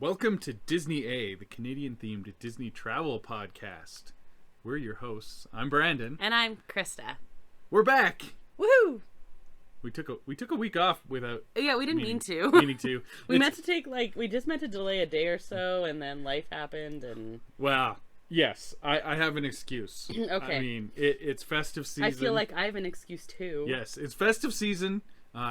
Welcome to Disney A, the Canadian-themed Disney travel podcast. We're your hosts. I'm Brandon. And I'm Krysta. We're back! Woohoo! We took a week off without... Yeah, we didn't mean to. We just meant to delay a day or so, and then life happened, and... Well, yes, I have an excuse. Okay. I mean, it's festive season. I feel like I have an excuse, too. Yes, it's festive season.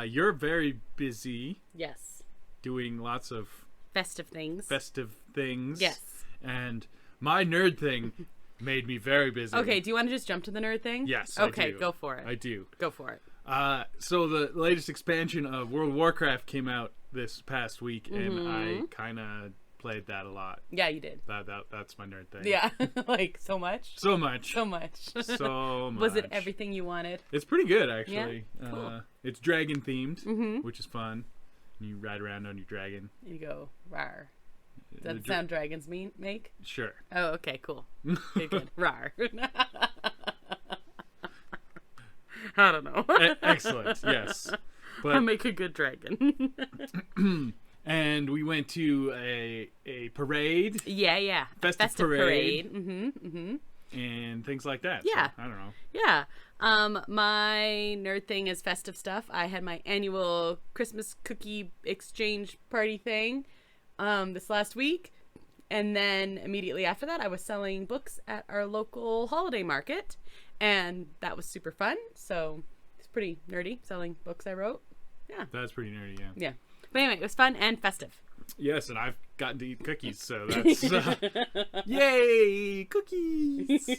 You're very busy. Yes. Doing lots of... Festive things. Yes. And my nerd thing made me very busy. Okay, do you want to just jump to the nerd thing? Yes, okay, I do. Go for it. I do. Go for it. So the latest expansion of World of Warcraft came out this past week, and I kind of played that a lot. Yeah, you did. That's my nerd thing. Yeah, like so much? So much. So much. So much. Was it everything you wanted? It's pretty good, actually. Yeah? Cool. It's dragon themed, which is fun. You ride around on your dragon. You go, rawr. Does that sound dragons make? Sure. Oh, okay, cool. Good. Rawr. I don't know. Excellent, yes. But I'll make a good dragon. And we went to a parade. Yeah. Festive parade. Mm-hmm. And things like that. Yeah. So, I don't know. Yeah. My nerd thing is festive stuff. I had my annual Christmas cookie exchange party thing this last week. And then immediately after that, I was selling books at our local holiday market. And that was super fun. So it's pretty nerdy, selling books I wrote. Yeah. That's pretty nerdy, yeah. Yeah. But anyway, it was fun and festive. Yes, and I've gotten to eat cookies, so that's... yay! Cookies!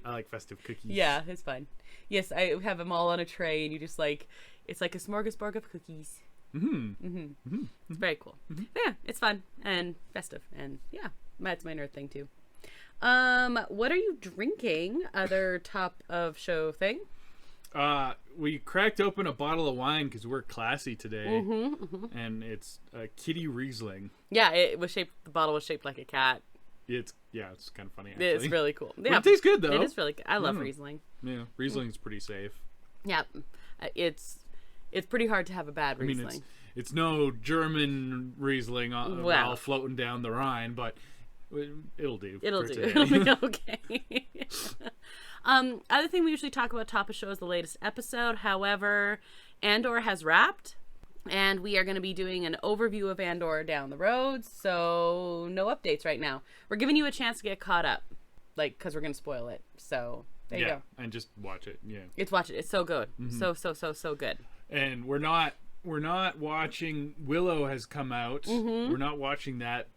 I like festive cookies. Yeah, it's fun. Yes, I have them all on a tray, and you just like... It's like a smorgasbord of cookies. It's very cool. But yeah, it's fun and festive, and yeah, that's my nerd thing, too. What are you drinking? Other top of show thing? We cracked open a bottle of wine because we're classy today, and it's a Kitty Riesling. Yeah, the bottle was shaped like a cat. It's kind of funny, actually. It's really cool. Yeah, but it tastes good, though. It is really good. I love Riesling. Yeah, Riesling's pretty safe. Yeah, it's pretty hard to have a bad Riesling. I mean, it's no German Riesling all floating down the Rhine, but it'll do. It'll be okay. Other thing we usually talk about top of show is the latest episode. However, Andor has wrapped, and we are going to be doing an overview of Andor down the road, so no updates right now. We're giving you a chance to get caught up, because we're going to spoil it. So there you go. And just watch it. Yeah, watch it. It's so good. So good. And we're not watching. Willow has come out. We're not watching that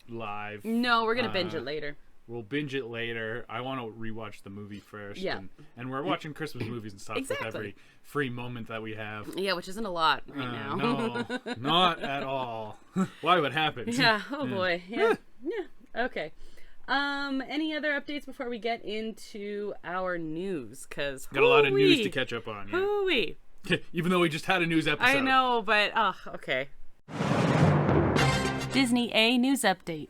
live. No, we're going to binge it later. We'll binge it later. I want to rewatch the movie first. Yeah. And we're watching Christmas movies and stuff with every free moment that we have. Yeah, which isn't a lot right now. No, not at all. Why would happen? Yeah. Oh, boy. Yeah. Okay. Any other updates before we get into our news? Because got a lot of news to catch up on. Yeah. Hoo-wee. Even though we just had a news episode. I know, but okay. Disney A news update.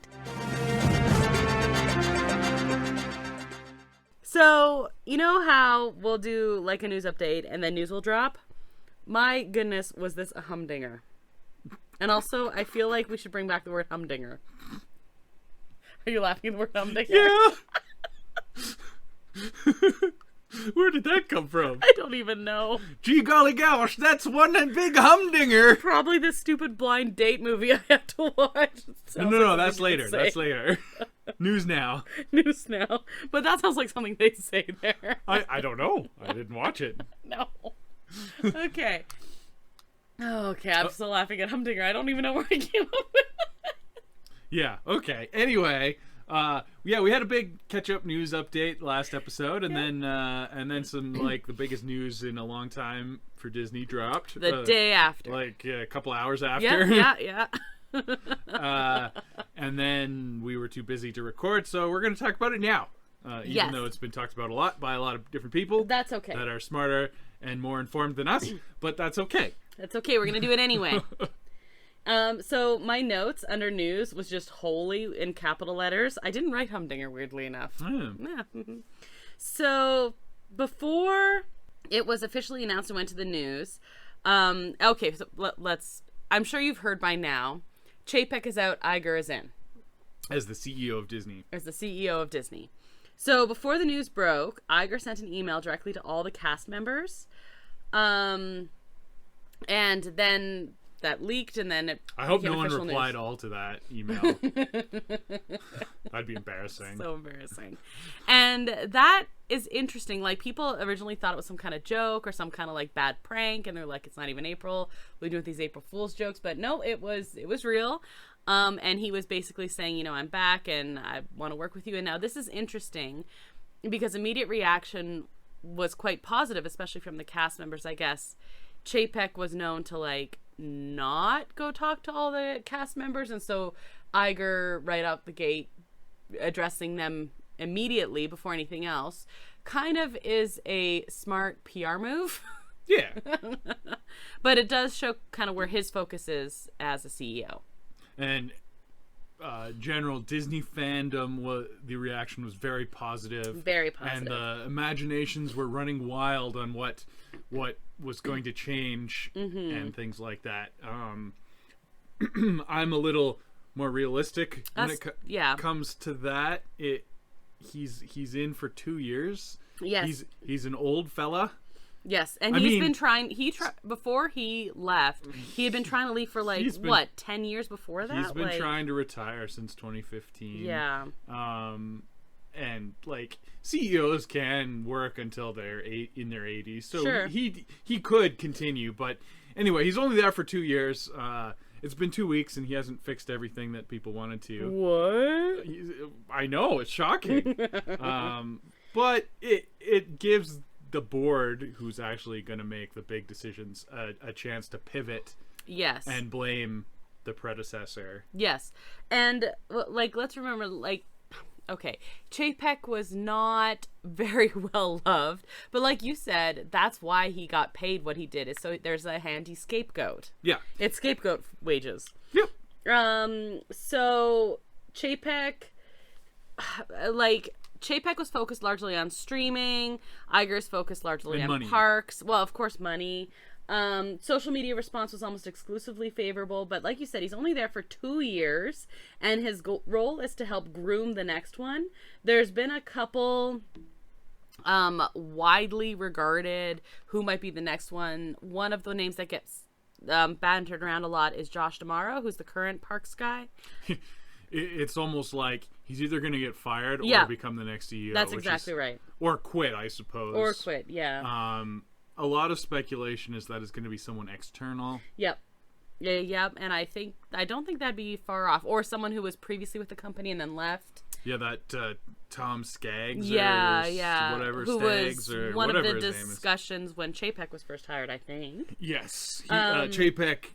So, you know how we'll do like a news update and then news will drop? My goodness, was this a humdinger. And also, I feel like we should bring back the word humdinger. Are you laughing at the word humdinger? Yeah! Where did that come from? I don't even know. Gee golly gosh, that's one big humdinger! Probably the stupid blind date movie I have to watch. No, that's later. That's later. News now. News now. But that sounds like something they say there. I don't know. I didn't watch it. No. Okay. Okay, I'm still laughing at humdinger. I don't even know where I came up with it. Yeah, okay. Anyway, we had a big catch-up news update last episode, and then some, the biggest news in a long time for Disney dropped. The day after. A couple hours after. Yeah. And then we were too busy to record, so we're going to talk about it now. Even though it's been talked about a lot by a lot of different people. That's okay. That are smarter and more informed than us, but that's okay. That's okay. We're going to do it anyway. So my notes under news was just wholly in capital letters. I didn't write humdinger, weirdly enough. Yeah. So before it was officially announced and went to the news, okay, so let's, I'm sure you've heard by now, Chapek is out, Iger is in. As the CEO of Disney. As the CEO of Disney. So before the news broke, Iger sent an email directly to all the cast members. And then that leaked, and then it I hope no one official replied news. all to that email. That'd be embarrassing. So embarrassing. And that is interesting. Like, people originally thought it was some kind of joke or some kind of like bad prank, and they're like, it's not even April. We're doing these April Fool's jokes, but no, it was real. And he was basically saying, I'm back and I want to work with you. And now this is interesting because immediate reaction was quite positive, especially from the cast members, I guess. Chapek was known to like not go talk to all the cast members, and so Iger right out the gate addressing them immediately before anything else kind of is a smart PR move. Yeah. But it does show kind of where his focus is as a CEO. And general Disney fandom, the reaction was very positive. Very positive. And the imaginations were running wild on what was going to change and things like that. I'm a little more realistic when it comes to that. He's in for 2 years. Yes. He's an old fella. Yes, and he's been trying. Before he left, he had been trying to leave for 10 years before that. He's been trying to retire since 2015. Yeah. And like CEOs can work until they're in their 80s, so sure. he could continue. But anyway, he's only there for 2 years. It's been 2 weeks, and he hasn't fixed everything that people wanted to. What? I know, it's shocking. But it gives the board, who's actually going to make the big decisions, a chance to pivot. Yes. And blame the predecessor. Yes. And let's remember, okay, Chapek was not very well loved, but like you said, that's why he got paid what he did, is so there's a handy scapegoat. Yeah. It's scapegoat wages. Yep. So Chapek, Chapek was focused largely on streaming. Iger's focused largely on money. Parks. Well, of course, money. Social media response was almost exclusively favorable, but like you said, he's only there for 2 years, and his role is to help groom the next one. There's been a couple widely regarded who might be the next one. One of the names that gets bantered around a lot is Josh D'Amaro, who's the current Parks guy. It's almost like he's either going to get fired or become the next CEO. That's exactly right. Or quit, I suppose. Or quit, yeah. A lot of speculation is that it's going to be someone external. Yep. Yeah, and I don't think that'd be far off. Or someone who was previously with the company and then left. Yeah, that Tom Skaggs. Yeah. Whatever, who Skaggs was or one whatever of the his name is. discussions when Chapek was first hired, I think. Yes. Chapek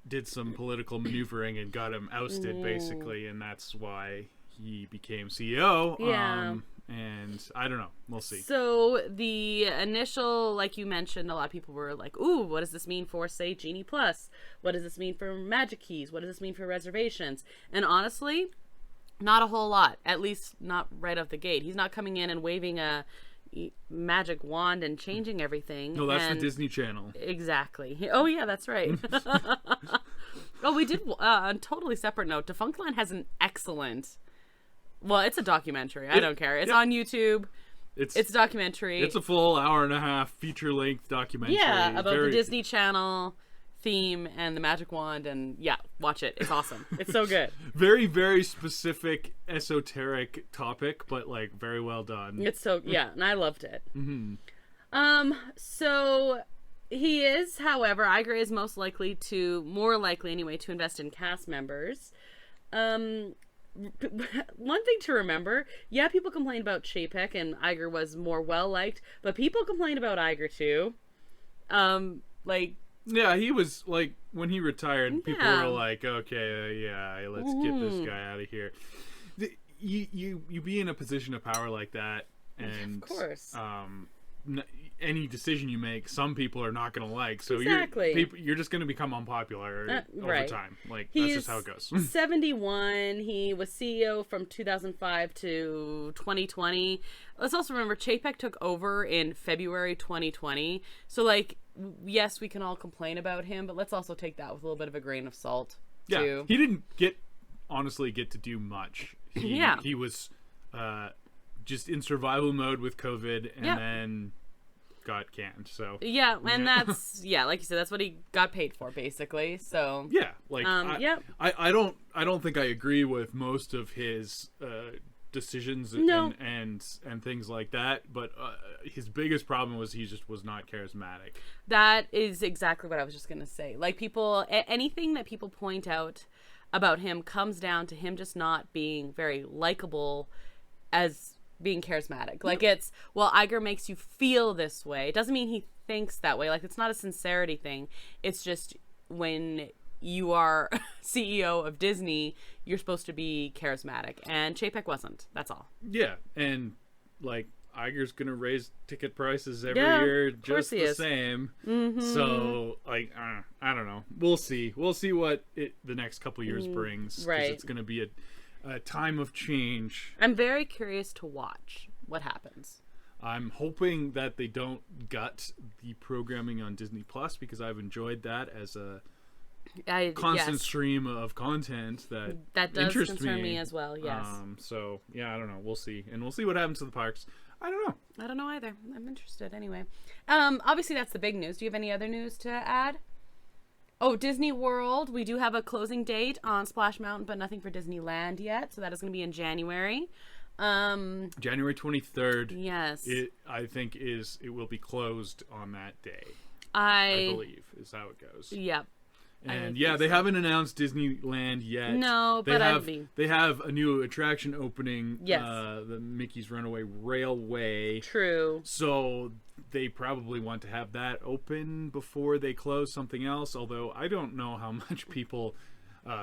did some political maneuvering and got him ousted, basically, and that's why he became CEO. Yeah. And I don't know. We'll see. So the initial, like you mentioned, a lot of people were like, ooh, what does this mean for, say, Genie Plus? What does this mean for Magic Keys? What does this mean for reservations? And honestly, not a whole lot. At least not right off the gate. He's not coming in and waving a magic wand and changing everything. No, that's the Disney Channel. Exactly. Oh, yeah, that's right. Oh, we did, on a totally separate note, Defunctland has an excellent... Well, it's a documentary. I don't care. It's on YouTube. It's a documentary. It's a full hour-and-a-half feature-length documentary. Yeah, about the Disney Channel theme and the magic wand, and yeah, watch it. It's awesome. It's so good. Very, very specific, esoteric topic, but like very well done. It's so and I loved it. So he is, however, Iger is more likely anyway, to invest in cast members. One thing to remember, people complain about Chapek and Iger was more well liked, but people complain about Iger too. Yeah, he was like, when he retired, people were like, okay, let's get this guy out of here. You be in a position of power like that, and of course, any decision you make, some people are not going to like. So you're just going to become unpopular over time. That's just how it goes. 71. He was CEO from 2005 to 2020. Let's also remember Chapek took over in February 2020. So yes, we can all complain about him, but let's also take that with a little bit of a grain of salt. Yeah, he didn't honestly get to do much. He was just in survival mode with COVID, and then got canned. So and that's like you said, that's what he got paid for, basically. So I don't think I agree with most of his decisions and things like that, but his biggest problem was he just was not charismatic. That is exactly what I was just gonna say. Like, people, anything that people point out about him comes down to him just not being very likable as being charismatic. Like, it's, well, Iger makes you feel this way. It doesn't mean he thinks that way. Like, it's not a sincerity thing. It's just when you are CEO of Disney, you're supposed to be charismatic, and Chapek wasn't. That's all. Yeah, and like, Iger's gonna raise ticket prices every year just the same. So like, I don't know. We'll see what the next couple years brings. Right, it's gonna be a time of change. I'm very curious to watch what happens. I'm hoping that they don't gut the programming on Disney Plus, because I've enjoyed that as a constant stream of content that does concern me as well. Yes. So yeah, I don't know. We'll see, and we'll see what happens to the parks. I don't know either. I'm interested anyway. Obviously that's the big news. Do you have any other news to add? Oh, Disney World. We do have a closing date on Splash Mountain, but nothing for Disneyland yet. So that is going to be in January. January 23rd. Yes. I think it will be closed on that day. I believe is how it goes. Yep. And they haven't announced Disneyland yet. No, but they have a new attraction opening. Yes. The Mickey's Runaway Railway. True. So they probably want to have that open before they close something else. Although I don't know how much people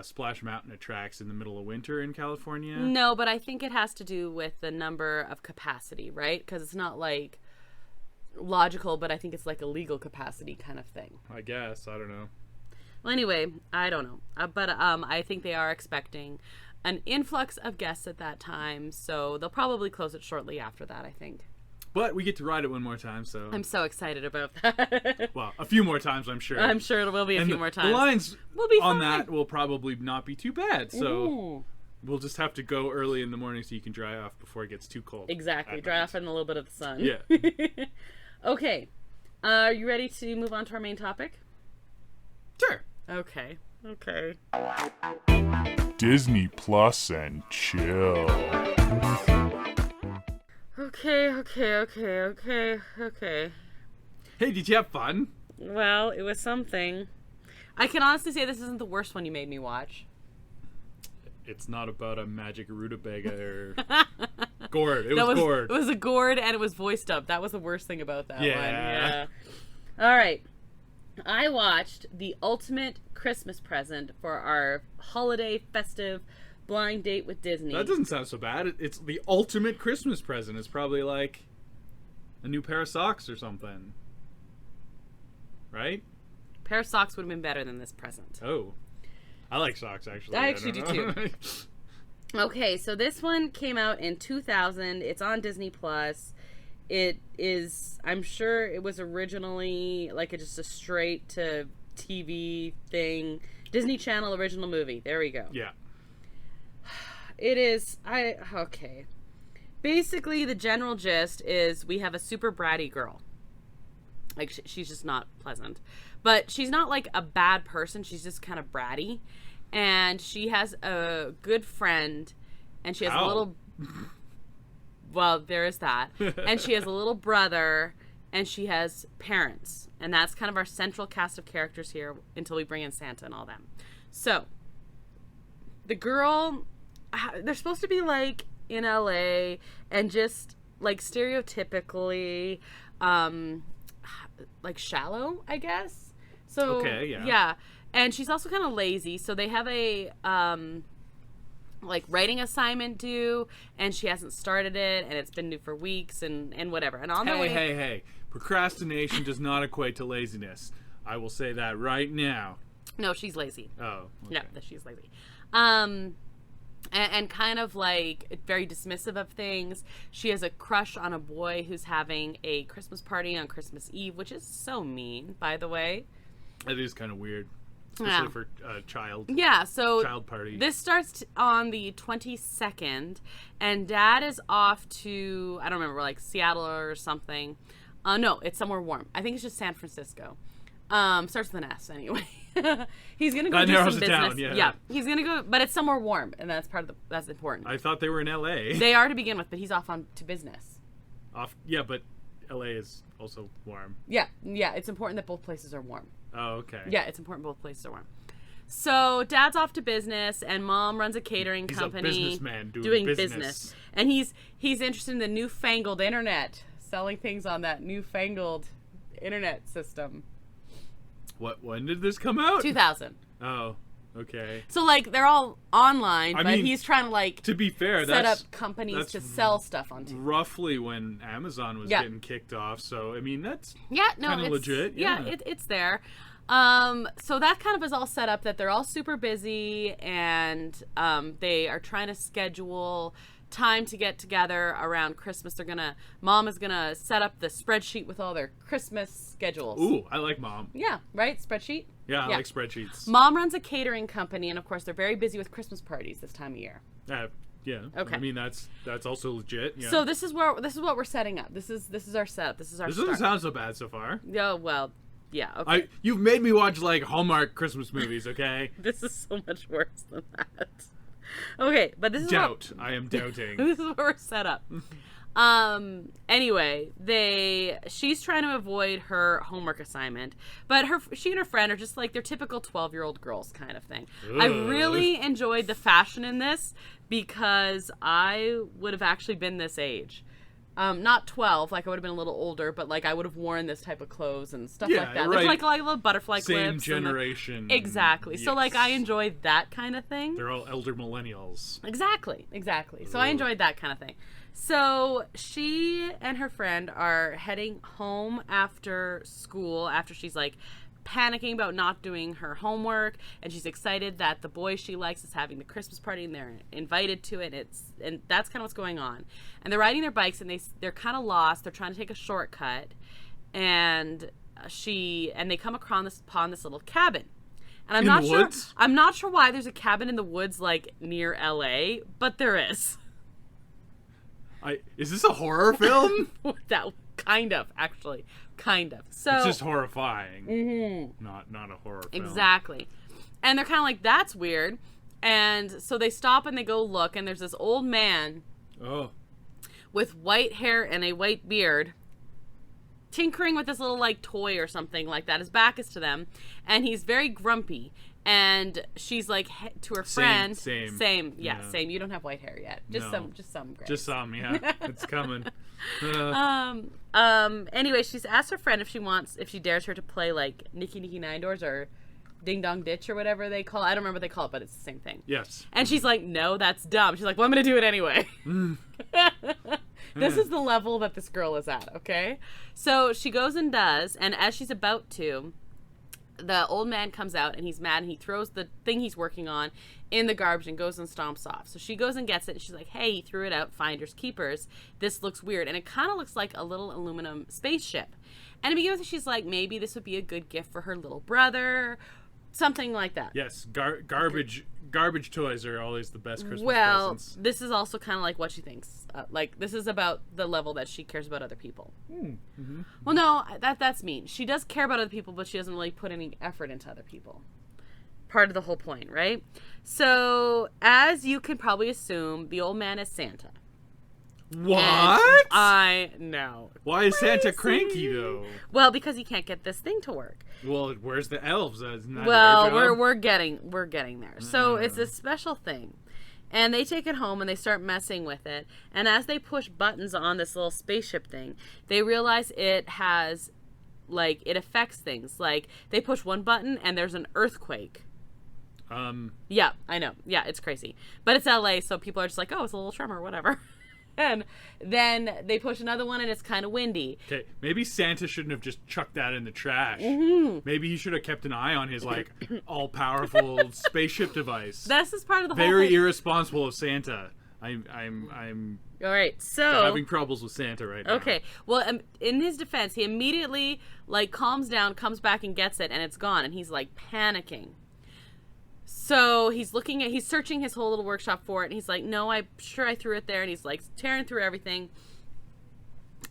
Splash Mountain attracts in the middle of winter in California. No, but I think it has to do with the number of capacity, right? Because it's not like logical, but I think it's like a legal capacity kind of thing. I guess. I don't know. Well, anyway, I don't know. But I think they are expecting an influx of guests at that time, so they'll probably close it shortly after that, I think. But we get to ride it one more time, so... I'm so excited about that. Well, a few more times, I'm sure. I'm sure it will be a few more times. The lines on that will probably not be too bad, so... We'll just have to go early in the morning so you can dry off before it gets too cold. Exactly. Dry off in a little bit of the sun. Yeah. Okay. Are you ready to move on to our main topic? Sure. Okay. Disney Plus and chill. Okay. Hey, did you have fun? Well, it was something. I can honestly say this isn't the worst one you made me watch. It's not about a magic rutabaga or gourd. It was gourd. It was a gourd, and it was voiced up. That was the worst thing about that one. Yeah. All right. I watched The Ultimate Christmas Present for our holiday festive blind date with Disney. That doesn't sound so bad. It's the ultimate Christmas present. It's probably like a new pair of socks or something. Right? A pair of socks would have been better than this present. Oh. I like socks, actually. I actually do, too. Okay, so this one came out in 2000. It's on Disney Plus. It is, I'm sure it was originally like just a straight to TV thing. Disney Channel original movie. There we go. Yeah. It is, okay. Basically, the general gist is we have a super bratty girl. Like, she's just not pleasant. But she's not like a bad person. She's just kind of bratty. And she has a good friend. And she has a little... Well, there is that. And she has a little brother, and she has parents. And that's kind of our central cast of characters here until we bring in Santa and all them. So, the girl, they're supposed to be like in LA and just like stereotypically like shallow, I guess. So, okay, yeah. Yeah. And she's also kind of lazy. So they have a like writing assignment due, and she hasn't started it, and it's been due for weeks and whatever. And on the way, hey, procrastination does not equate to laziness. I will say that right now. No, she's lazy. Oh, okay. No, she's lazy. And kind of like very dismissive of things. She has a crush on a boy who's having a Christmas party on Christmas Eve, which is so mean, by the way. That is kind of weird. especially for child party. This starts on the 22nd, and Dad is off to, I don't remember, like Seattle or something. No, it's somewhere warm. I think it's just San Francisco. Starts with an S anyway. He's gonna go do some business. Down, yeah, he's gonna go, but it's somewhere warm, and that's that's important. I thought they were in LA. They are to begin with, but he's off on to business. But LA is also warm. Yeah, it's important that both places are warm. Oh, okay. Yeah, it's important both places are warm. So Dad's off to business, and Mom runs a catering company. He's a businessman doing business. And he's interested in the newfangled internet, selling things on that newfangled internet system. When did this come out? 2000. Oh, okay. So, like, they're all online, but he's trying to, like, to be fair, set up companies to sell stuff onto. Roughly when Amazon was getting kicked off, so, I mean, that's kind of legit. Yeah, it's there. So that kind of is all set up that they're all super busy, and they are trying to schedule time to get together around Christmas. Mom is gonna set up the spreadsheet with all their Christmas schedules. Ooh, I like Mom. Yeah, right? Spreadsheet? Yeah, I like spreadsheets. Mom runs a catering company, and of course they're very busy with Christmas parties this time of year. Yeah. Okay. I mean that's also legit. Yeah. So this is what we're setting up. This is our setup. This is our start. Doesn't sound so bad so far. Oh well, yeah. Okay. You've made me watch like Hallmark Christmas movies. Okay. This is so much worse than that. Okay, but this is I am doubting. This is where we're set up. Anyway, she's trying to avoid her homework assignment, but she and her friend are just like, they're typical 12-year-old girls kind of thing. Ugh. I really enjoyed the fashion in this because I would have actually been this age. Not 12, like I would have been a little older, but like I would have worn this type of clothes and stuff like that. Right. There's like a little butterfly clips. Same generation. Exactly. Yes. So like I enjoyed that kind of thing. They're all elder millennials. Exactly. So I enjoyed that kind of thing. So she and her friend are heading home after school, after she's like panicking about not doing her homework, and she's excited that the boy she likes is having the Christmas party and they're invited to it. And that's kind of what's going on. And they're riding their bikes and they're kind of lost. They're trying to take a shortcut, and they come upon this little cabin. And I'm not sure why there's a cabin in the woods like near LA, but there is. Is this a horror film? That kind of, actually. Kind of. So it's just horrifying. Mm-hmm. Not a horror film. Exactly. And they're kind of like, that's weird. And so they stop and they go look, and there's this old man with white hair and a white beard tinkering with this little like toy or something like that. His back is to them, and he's very grumpy. And she's like to her friend, same. You don't have white hair yet. Just some gray. Just some, yeah. It's coming. Anyway, she's asked her friend if she dares her to play like Nicky Nicky Nine Doors or Ding Dong Ditch or whatever they call it. I don't remember what they call it, but it's the same thing. Yes. And she's like, no, that's dumb. She's like, well, I'm going to do it anyway. This is the level that this girl is at, okay? So she goes and does, and as she's about to, the old man comes out and he's mad and he throws the thing he's working on in the garbage and goes and stomps off. So she goes and gets it and she's like, hey, he threw it out, finders keepers. This looks weird. And it kind of looks like a little aluminum spaceship. And to begin with, she's like, maybe this would be a good gift for her little brother. Something like that. Yes, garbage toys are always the best Christmas presents. This is also kind of like what she thinks. Like, this is about the level that she cares about other people. Mm-hmm. Well, no, that's mean. She does care about other people, but she doesn't really put any effort into other people. Part of the whole point, right? So, as you can probably assume, the old man is Santa. What? And I know. Why is Santa cranky, though? Well, because he can't get this thing to work. Well, where's the elves? Well, we're getting there. So it's a special thing. And they take it home and they start messing with it. And as they push buttons on this little spaceship thing, they realize it has, like, it affects things. Like, they push one button and there's an earthquake. Yeah, I know. Yeah, it's crazy. But it's LA, so people are just like, oh, it's a little tremor, whatever. And then they push another one and it's kind of windy. Okay, maybe Santa shouldn't have just chucked that in the trash. Mm-hmm. Maybe he should have kept an eye on his, like, all-powerful spaceship device. This is part of the whole Very thing. Irresponsible of Santa. I'm all right, so having troubles with Santa right now. Okay, well, in his defense, he immediately, like, calms down, comes back and gets it, and it's gone. And he's, like, panicking. So he's searching his whole little workshop for it, and he's like, no, I'm sure I threw it there, and he's like tearing through everything.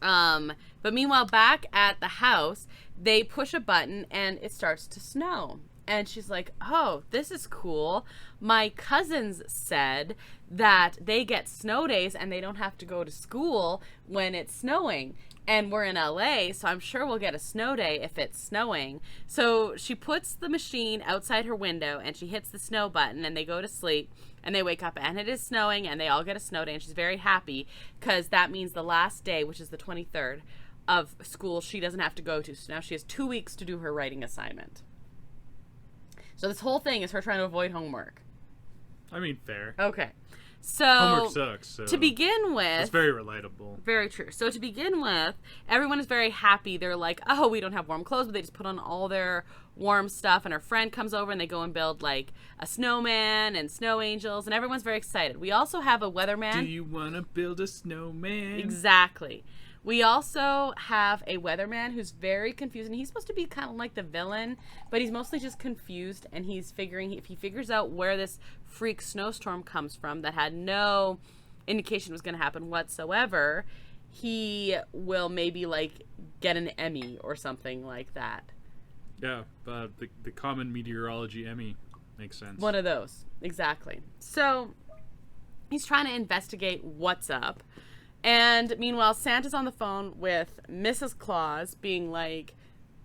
But meanwhile, back at the house, they push a button and it starts to snow. And she's like, oh, this is cool. My cousins said that they get snow days and they don't have to go to school when it's snowing. And we're in LA, so I'm sure we'll get a snow day if it's snowing. So she puts the machine outside her window and she hits the snow button and they go to sleep and they wake up and it is snowing and they all get a snow day, and she's very happy because that means the last day, which is the 23rd of school, she doesn't have to go to. So now she has 2 weeks to do her writing assignment. So this whole thing is her trying to avoid homework. I mean, fair. Okay. So homework sucks. So to begin with, it's very relatable. Very true. So to begin with, everyone is very happy. They're like, oh, we don't have warm clothes, but they just put on all their warm stuff. And her friend comes over and they go and build like a snowman and snow angels, and everyone's very excited. We also have a weatherman. Do you want to build a snowman? Exactly. We also have a weatherman who's very confused, and he's supposed to be kind of like the villain, but he's mostly just confused, and he's figuring, if he figures out where this freak snowstorm comes from that had no indication was going to happen whatsoever, he will maybe like get an Emmy or something like that. Yeah, the common meteorology Emmy makes sense. One of those, exactly. So he's trying to investigate what's up. And meanwhile, Santa's on the phone with Mrs. Claus being like,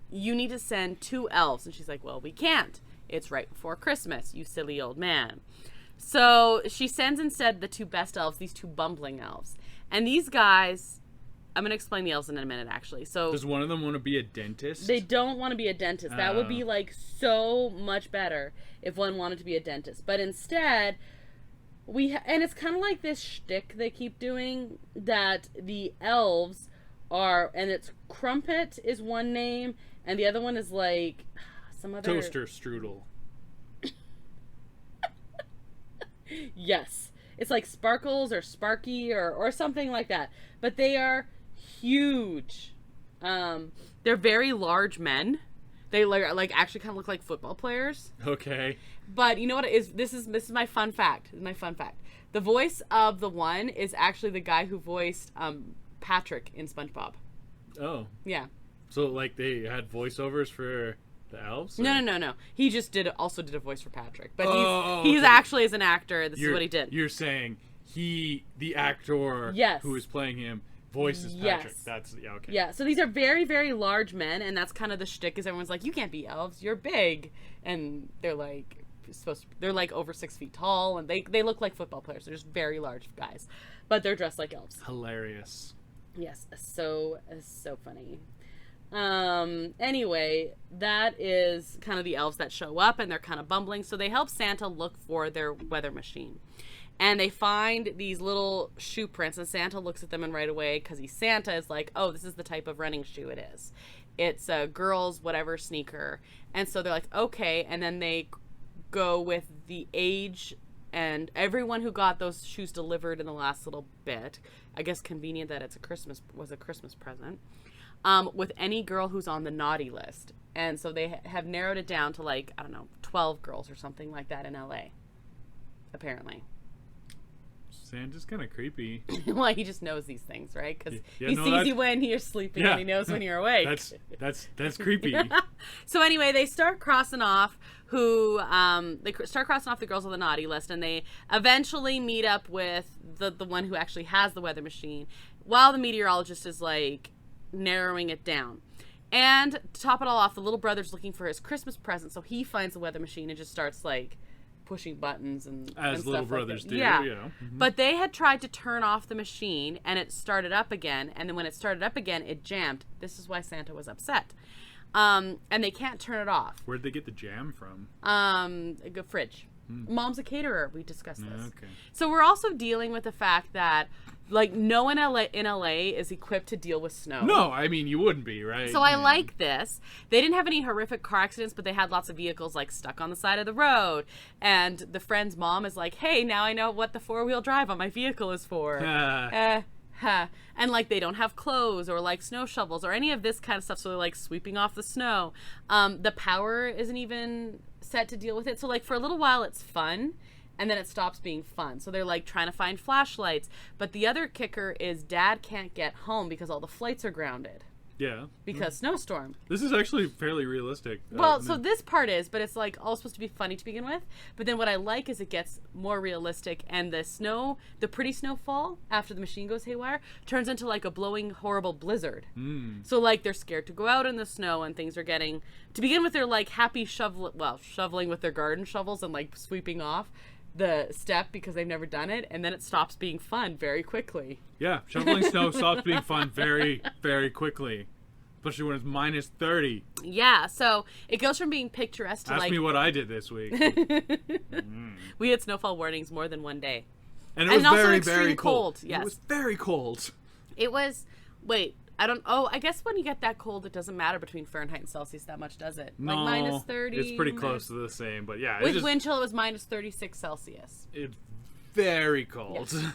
you need to send 2 elves. And she's like, well, we can't. It's right before Christmas, you silly old man. So she sends instead the 2 best elves, these 2 bumbling elves. And these guys, I'm going to explain the elves in a minute, actually. So does one of them want to be a dentist? They don't want to be a dentist. That would be like so much better if one wanted to be a dentist. But instead... and it's kind of like this shtick they keep doing, that the elves are, and it's Crumpet is one name, and the other one is like some other... Toaster Strudel. Yes. It's like Sparkles or Sparky or something like that. But they are huge. They're very large men. They like actually kind of look like football players. Okay. But you know what it is? This is my fun fact. This is my fun fact. The voice of the one is actually the guy who voiced Patrick in SpongeBob. Oh. Yeah. So like they had voiceovers for the elves? Or? No. He just also did a voice for Patrick. But okay. he's actually as an actor. This is what he did. You're saying the actor who is playing him voices Patrick. Yes. That's okay. Yeah, so these are very, very large men, and that's kind of the shtick, is everyone's like, you can't be elves, you're big. And they're like they're like over 6 feet tall, and they look like football players. They're just very large guys. But they're dressed like elves. Hilarious. Yes, so funny. Anyway, that is kind of the elves that show up, and they're kind of bumbling, so they help Santa look for their weather machine. And they find these little shoe prints, and Santa looks at them, and right away, because he's Santa, is like, oh, this is the type of running shoe it is. It's a girl's whatever sneaker. And so they're like, okay, and then they go with the age and everyone who got those shoes delivered in the last little bit. I guess convenient that it's a Christmas present. With any girl who's on the naughty list. And so they have narrowed it down to like, I don't know, 12 girls or something like that in LA. Apparently. Santa's kind of creepy. Well, he just knows these things, right? Because he sees you when you're sleeping, and he knows when you're awake. That's creepy. So anyway, they start crossing off the girls on the naughty list, and they eventually meet up with the one who actually has the weather machine, while the meteorologist is like narrowing it down. And to top it all off, the little brother's looking for his Christmas present, so he finds the weather machine and just starts like pushing buttons and little brothers do. Yeah. Mm-hmm. But they had tried to turn off the machine, and it started up again, and then when it started up again, it jammed. This is why Santa was upset. And they can't turn it off. Where'd they get the jam from? A fridge. Mom's a caterer. We discussed this. Okay. So we're also dealing with the fact that like no one in LA is equipped to deal with snow. No, I mean you wouldn't be, right? So I like this. They didn't have any horrific car accidents, but they had lots of vehicles like stuck on the side of the road. And the friend's mom is like, "Hey, now I know what the 4-wheel drive on my vehicle is for." And like they don't have clothes or like snow shovels or any of this kind of stuff, so they're like sweeping off the snow. The power isn't even set to deal with it, so like for a little while it's fun, and then it stops being fun. So they're like trying to find flashlights, but the other kicker is Dad can't get home because all the flights are grounded. Yeah. Because snowstorm. This is actually fairly realistic. Well, so this part is, but it's like all supposed to be funny to begin with. But then what I like is it gets more realistic, and the pretty snowfall after the machine goes haywire turns into like a blowing horrible blizzard. So like they're scared to go out in the snow, and things are getting, to begin with, they're like happy shoveling with their garden shovels and like sweeping off the step because they've never done it, and then it stops being fun very quickly. Yeah, shoveling snow stops being fun very, very quickly, especially when it's minus 30. Yeah, so it goes from being picturesque to Ask me what I did this week. We had snowfall warnings more than one day, and it was very, very cold. Yes, it was very cold. It was. I guess when you get that cold, it doesn't matter between Fahrenheit and Celsius that much, does it? No, like minus 30. It's pretty close to the same, but yeah. With wind chill, it was minus 36 Celsius. It's very cold. Yes.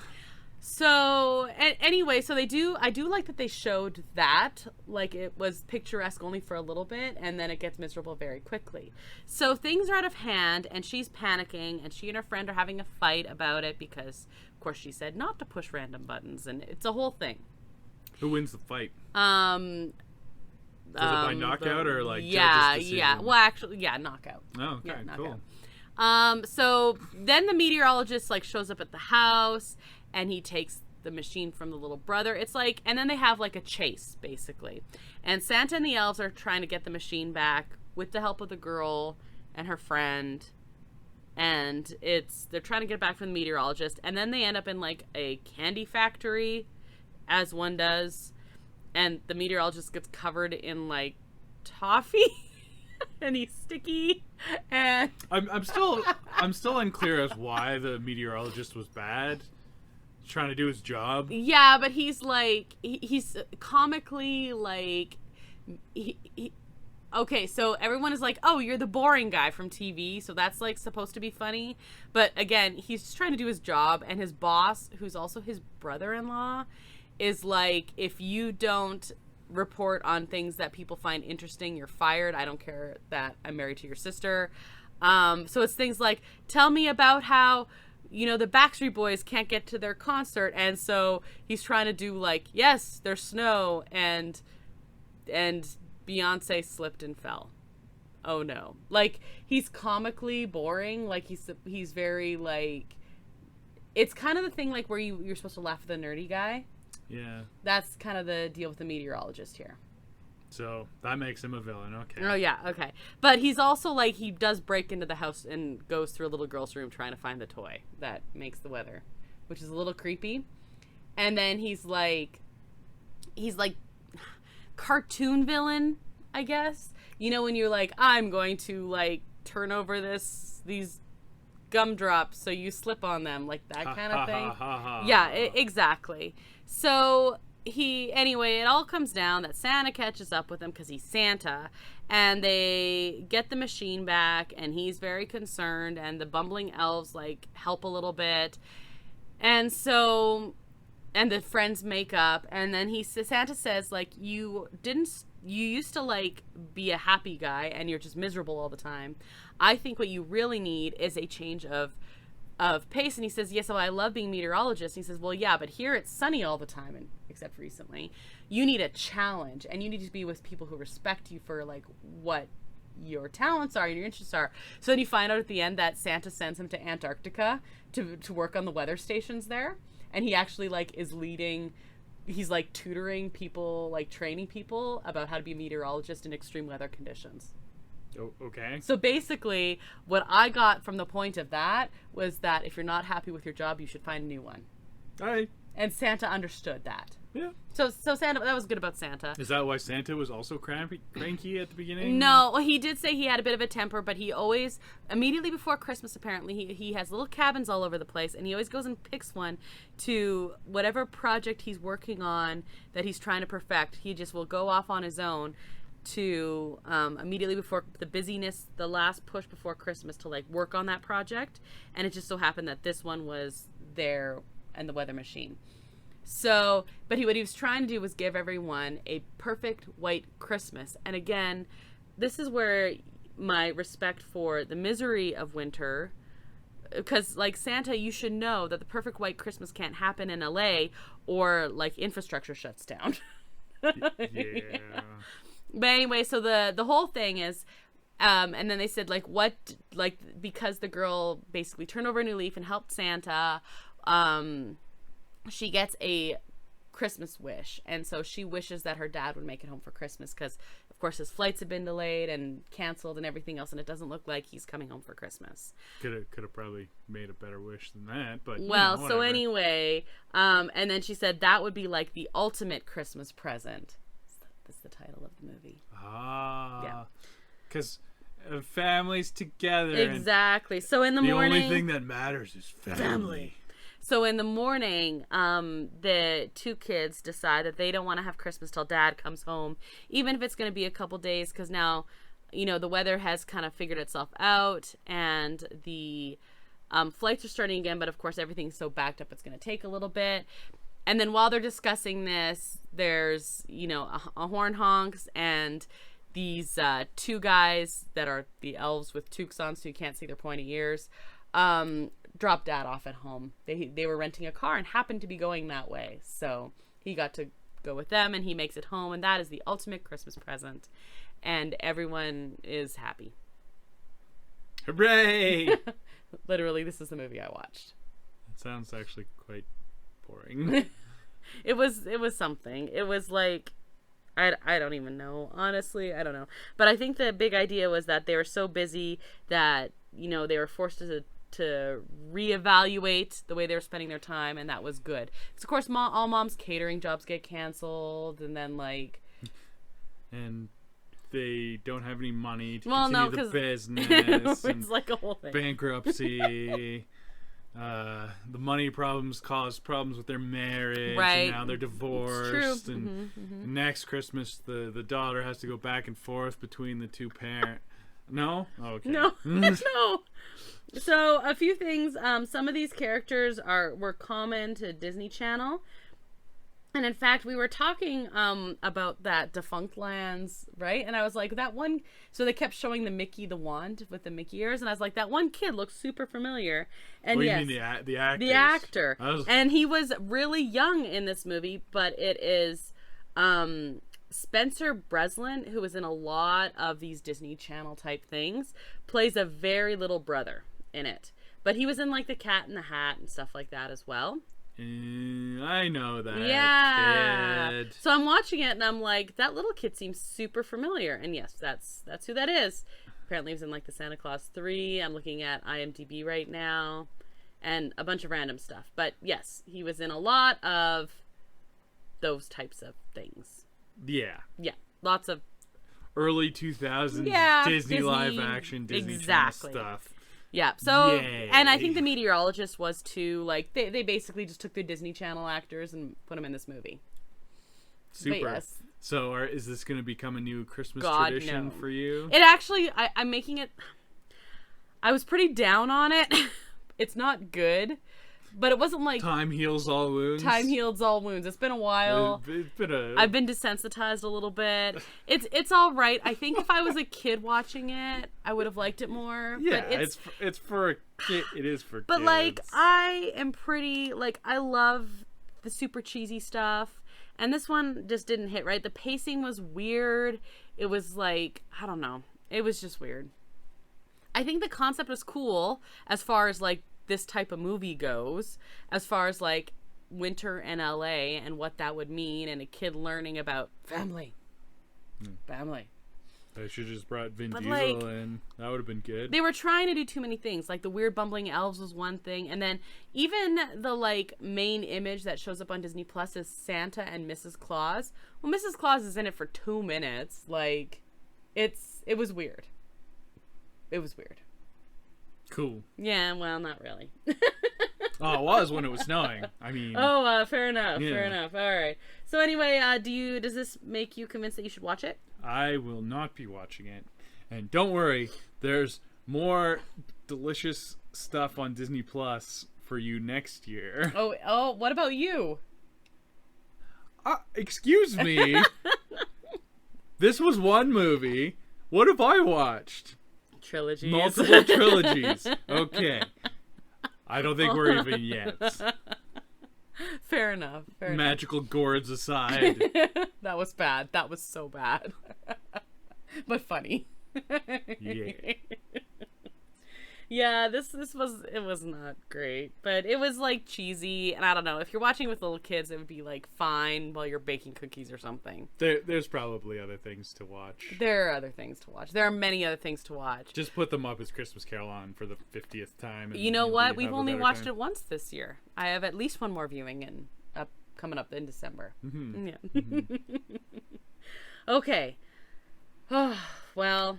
So, anyway, so I do like that they showed that, like it was picturesque only for a little bit, and then it gets miserable very quickly. So things are out of hand, and she's panicking, and she and her friend are having a fight about it because, of course, she said not to push random buttons, and it's a whole thing. Who wins the fight? Is it by knockout or like judge's decision? Yeah. Well, actually, knockout. Oh, okay, yeah, knockout. Cool. So then the meteorologist like shows up at the house, and he takes the machine from the little brother. It's like, and then they have like a chase basically, and Santa and the elves are trying to get the machine back with the help of the girl and her friend, and they're trying to get it back from the meteorologist, and then they end up in like a candy factory, as one does, and the meteorologist gets covered in like toffee and he's sticky, and I'm still unclear as why the meteorologist was bad. He's trying to do his job. Yeah, but he's like he's comically like okay, so everyone is like, oh, you're the boring guy from TV, so that's like supposed to be funny, but again, he's just trying to do his job, and his boss, who's also his brother-in-law, is like, if you don't report on things that people find interesting, you're fired. I don't care that I'm married to your sister. So it's things like, tell me about how, the Backstreet Boys can't get to their concert, and so he's trying to do like, yes, there's snow, and Beyonce slipped and fell. Oh no. Like, he's comically boring. Like, he's very like, it's kind of the thing like where you're supposed to laugh at the nerdy guy. Yeah. That's kind of the deal with the meteorologist here. So that makes him a villain, okay. Oh, yeah, okay. But he's also, like, he does break into the house and goes through a little girl's room trying to find the toy that makes the weather, which is a little creepy. And then he's like cartoon villain, I guess. When you're like, I'm going to, like, turn over these gumdrops so you slip on them, like that kind of thing. Yeah, exactly. So it all comes down that Santa catches up with him because he's Santa, and they get the machine back, and he's very concerned, and the bumbling elves like help a little bit, and the friends make up, and then Santa says like, you used to like be a happy guy and you're just miserable all the time. I think what you really need is a change of pace. And he says, yes, I love being meteorologist. And he says, well, yeah, but here it's sunny all the time, and except recently. You need a challenge, and you need to be with people who respect you for like what your talents are and your interests are. So then you find out at the end that Santa sends him to Antarctica to work on the weather stations there, and he actually like is leading. He's like tutoring people, like training people about how to be a meteorologist in extreme weather conditions. Oh, okay. So basically, what I got from the point of that was that if you're not happy with your job, you should find a new one. All right. And Santa understood that. Yeah. So Santa, that was good about Santa. Is that why Santa was also cranky at the beginning? No, well, he did say he had a bit of a temper, but he always, immediately before Christmas, apparently, he has little cabins all over the place, and he always goes and picks one to whatever project he's working on that he's trying to perfect. He just will go off on his own to immediately before the busyness, the last push before Christmas, to like work on that project. And it just so happened that this one was there and the weather machine. So, but what he was trying to do was give everyone a perfect white Christmas. And again, this is where my respect for the misery of winter, because like Santa, you should know that the perfect white Christmas can't happen in LA or like infrastructure shuts down. Yeah. But anyway, so the whole thing is, and then they said because the girl basically turned over a new leaf and helped Santa, she gets a Christmas wish, and so she wishes that her dad would make it home for Christmas because, of course, his flights have been delayed and canceled and everything else, and it doesn't look like he's coming home for Christmas. Could have probably made a better wish than that, but well, so anyway, and then she said that would be like the ultimate Christmas present. That's the title of the movie. Yeah, because families together. Exactly. So in the morning, the only thing that matters is family. So in the morning, the two kids decide that they don't want to have Christmas till Dad comes home, even if it's going to be a couple days, because now, the weather has kind of figured itself out, and the flights are starting again, but of course everything's so backed up it's going to take a little bit. And then while they're discussing this, there's, a horn honks, and these two guys that are the elves with toques on so you can't see their pointy ears, dropped Dad off at home. They were renting a car and happened to be going that way, so he got to go with them, and he makes it home, and that is the ultimate Christmas present, and everyone is happy. Hooray! Literally, this is the movie I watched. It sounds actually quite boring. It was something. It was like, I don't even know, honestly. I don't know, but I think the big idea was that they were so busy that they were forced to reevaluate the way they were spending their time, and that was good. Because of course, all mom's catering jobs get canceled, and then and they don't have any money to continue the business. It's like a whole thing. Bankruptcy. The money problems caused problems with their marriage, right? And now they're divorced. It's true. And next Christmas, the daughter has to go back and forth between the two parents. No? Okay. No. No. So a few things. Some of these characters were common to Disney Channel, and in fact, we were talking about that Defunct Lands, right? And I was like, that one. So they kept showing the Mickey the wand with the Mickey ears, and I was like, that one kid looks super familiar. And you yes, mean the actor? The actor, and he was really young in this movie, but it is Spencer Breslin, who was in a lot of these Disney Channel type things, plays a very little brother in it. But he was in like the Cat in the Hat and stuff like that as well. I know that. Yeah. Kid. So I'm watching it and I'm like, that little kid seems super familiar. And yes, that's who that is. Apparently he was in like the Santa Claus 3. I'm looking at IMDb right now. And a bunch of random stuff. But yes, he was in a lot of those types of things. Yeah. Yeah. Lots of early 2000s Disney live action Disney Channel stuff. Yeah. So, Yay. And I think the meteorologist was too, like, they basically just took their Disney Channel actors and put them in this movie. Super. Yes. So is this going to become a new Christmas tradition for you? It actually, I'm making it, I was pretty down on it. It's not good, but it wasn't like time heals all wounds. Time heals all wounds. It's been a while. I've been desensitized a little bit. It's all right. I think if I was a kid watching it, I would have liked it more. Yeah, but it's for a kid. It is for but kids. Like I am pretty I love the super cheesy stuff, and this one just didn't hit right. The pacing was weird. It was like, I don't know. It was just weird. I think the concept was cool as far as like this type of movie goes, as far as like winter in LA and what that would mean, and a kid learning about family. Family. They should have just brought Vin Diesel in. That would have been good. They were trying to do too many things. Like the weird bumbling elves was one thing, and then even the like main image that shows up on Disney Plus is Santa and Mrs. Claus. Well, Mrs. Claus is in it for 2 minutes. Like, it was weird. It was weird. Cool. Yeah, well, not really. Oh, it was when it was snowing. I mean. Oh, fair enough. Yeah. Fair enough. All right. So anyway, does this make you convinced that you should watch it? I will not be watching it. And don't worry, there's more delicious stuff on Disney Plus for you next year. Oh, what about you? excuse me. This was one movie. What have I watched? Trilogies. Multiple trilogies. Okay. I don't think we're even yet. Fair enough. Magical gourds aside. That was bad. That was so bad. But funny. Yeah. Yeah, it was not great, but it was like cheesy, and I don't know, if you're watching with little kids, it would be like fine while you're baking cookies or something. There's probably other things to watch. There are other things to watch. There are many other things to watch. Just put them up as Christmas Carol on for the 50th time. You know what? We've only watched it once this year. I have at least one more viewing coming up in December. Mm-hmm. Yeah. Mm-hmm. Okay. Well,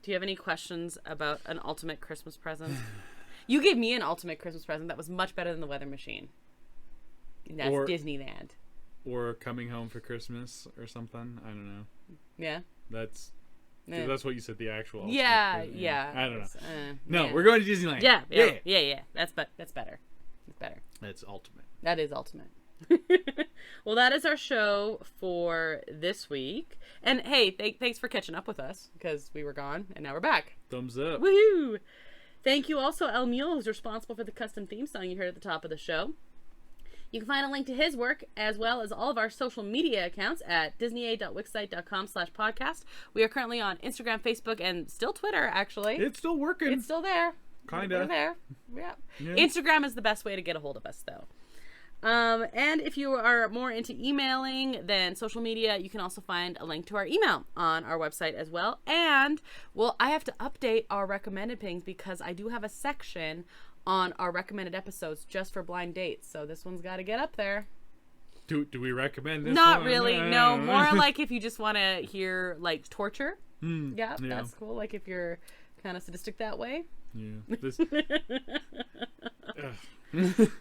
do you have any questions about an ultimate Christmas present? You gave me an ultimate Christmas present that was much better than the weather machine. That's Disneyland. Or coming home for Christmas or something. I don't know. Yeah. That's what you said, the actual ultimate present. Yeah. I don't know. No, we're going to Disneyland. Yeah. That's better. That's better. That's ultimate. That is ultimate. Well, that is our show for this week. And hey, thanks for catching up with us, because we were gone and now we're back. Thumbs up. Woohoo! Thank you also El Mule, who's responsible for the custom theme song you heard at the top of the show. You can find a link to his work as well as all of our social media accounts at disneya.wixsite.com/podcast. We are currently on Instagram, Facebook, and still Twitter, actually. It's still working. It's still there. Kinda. We're there. Yeah. Instagram is the best way to get a hold of us, though. And if you are more into emailing than social media, you can also find a link to our email on our website as well. And, well, I have to update our recommended pings because I do have a section on our recommended episodes just for blind dates. So this one's got to get up there. Do we recommend this Not one? really. No, more like if you just want to hear, like, torture. Yeah, that's cool. Like if you're kind of sadistic that way. Yeah.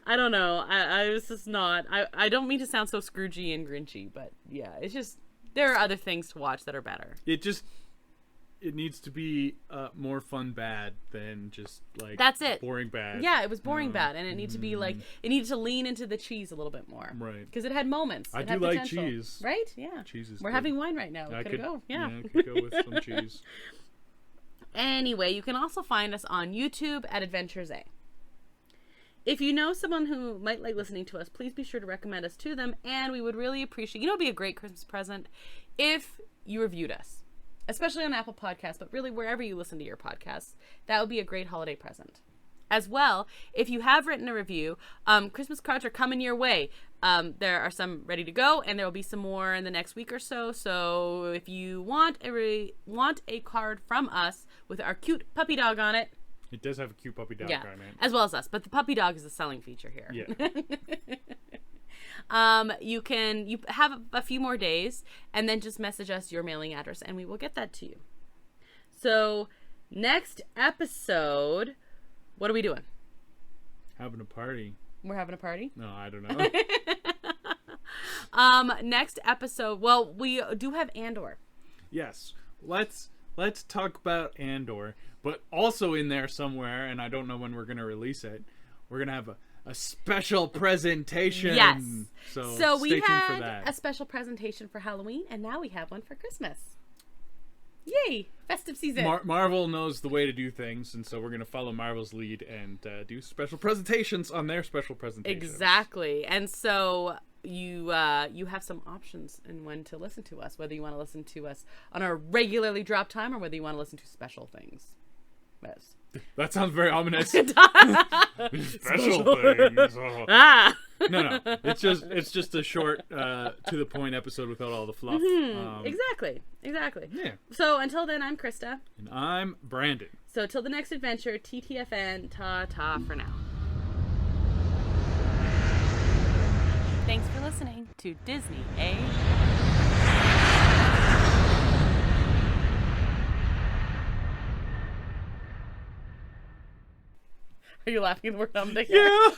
I don't know. I was just not. I don't mean to sound so Scroogey and Grinchy, but yeah, it's just there are other things to watch that are better. It needs to be more fun bad than just like that's it. Boring bad. Yeah, it was boring bad, and it needed to be like it needed to lean into the cheese a little bit more, right? Because it had moments. I do like cheese, right? Yeah, cheese is. We're good. having wine right now. I could go. Yeah, I could go with some cheese. Anyway, you can also find us on YouTube at Adventures A. If you know someone who might like listening to us, please be sure to recommend us to them, and we would really appreciate, it'd be a great Christmas present if you reviewed us, especially on Apple Podcasts, but really wherever you listen to your podcasts. That would be a great holiday present. As well, if you have written a review, Christmas cards are coming your way. There are some ready to go, and there will be some more in the next week or so. So if you want a card from us with our cute puppy dog on it. It does have a cute puppy dog on it. As well as us, but the puppy dog is a selling feature here. Yeah. You have a few more days, and then just message us your mailing address, and we will get that to you. So, next episode, what are we doing? Having a party. We're having a party? No, I don't know. Next episode, well, we do have Andor. Yes. Let's talk about Andor, but also in there somewhere, and I don't know when we're going to release it, we're going to have a special presentation. Yes. So we stay tuned had for that. A special presentation for Halloween, and now we have one for Christmas. Yay! Festive season. Marvel knows the way to do things, and so we're going to follow Marvel's lead and do special presentations on their special presentations. Exactly. And so you have some options in when to listen to us, whether you want to listen to us on our regularly dropped time or whether you want to listen to special things. Yes. That sounds very ominous. Special things. Oh. Ah. No. It's just a short, to the point episode without all the fluff. Exactly. Yeah. So until then, I'm Krysta. And I'm Brandon. So till the next adventure, TTFN, ta-ta for now. Thanks for listening to Disney, eh? Are you laughing at the word I'm thinking? Yeah.